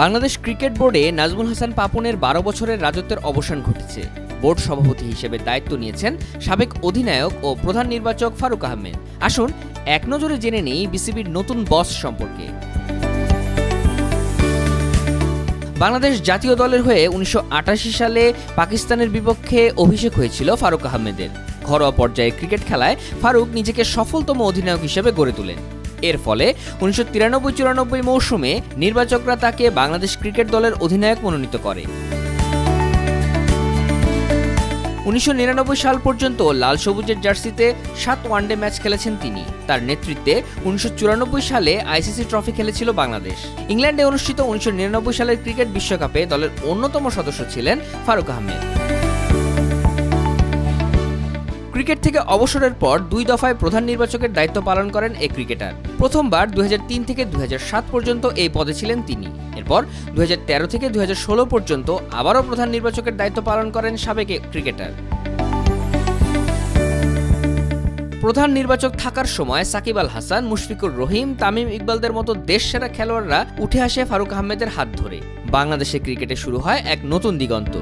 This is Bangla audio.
বাংলাদেশ ক্রিকেট বোর্ডে নাজমুল হাসান পাপনের ১২ বছরের রাজত্বের অবসান ঘটেছে। বোর্ড সভাপতি হিসেবে দায়িত্ব নিয়েছেন সাবেক অধিনায়ক ও প্রধান নির্বাচক ফারুক আহমেদ। আসুন এক নজরে জেনে নিই বিসিবির নতুন বস সম্পর্কে। বাংলাদেশ জাতীয় দলের হয়ে ১৯৮৮ সালে পাকিস্তানের বিপক্ষে অভিষেক হয়েছিল ফারুক আহমেদের। ঘরোয়া পর্যায়ে ক্রিকেট খেলায় ফারুক নিজেকে সফলতম অধিনায়ক হিসেবে গড়ে তোলেন। এর ফলে ১৯৯৩-৯৪ মৌসুমে নির্বাচকরা তাকে বাংলাদেশ ক্রিকেট দলের অধিনায়ক মনোনীত করে। ১৯৯৯ সাল পর্যন্ত লাল সবুজের জার্সিতে ৭ ওয়ানডে ম্যাচ খেলেছেন তিনি। তার নেতৃত্বে ১৯৯৪ সালে আইসিসি ট্রফি খেলেছিল বাংলাদেশ। ইংল্যান্ডে অনুষ্ঠিত ১৯৯৯ সালের ক্রিকেট বিশ্বকাপে দলের অন্যতম সদস্য ছিলেন ফারুক আহমেদ। ক্রিকেট থেকে অবসরের পর ২ দফায় প্রধান নির্বাচকের দায়িত্ব পালন করেন এই ক্রিকেটার। প্রথমবার ২০০৩ থেকে ২০০৭ পর্যন্ত এই পদে ছিলেন তিনি। এরপর ২০১৩ থেকে ২০১৬ পর্যন্ত আবারও প্রধান নির্বাচকের দায়িত্ব পালন করেন সাবেক ক্রিকেটার। প্রধান নির্বাচক থাকার সময় সাকিব আল হাসান, মুশফিকুর রহিম, তামিম ইকবালদের মতো দেশসেরা খেলোয়াড়রা উঠে আসে ফারুক আহমেদের হাত ধরে। বাংলাদেশের ক্রিকেটে শুরু হয় এক নতুন দিগন্ত।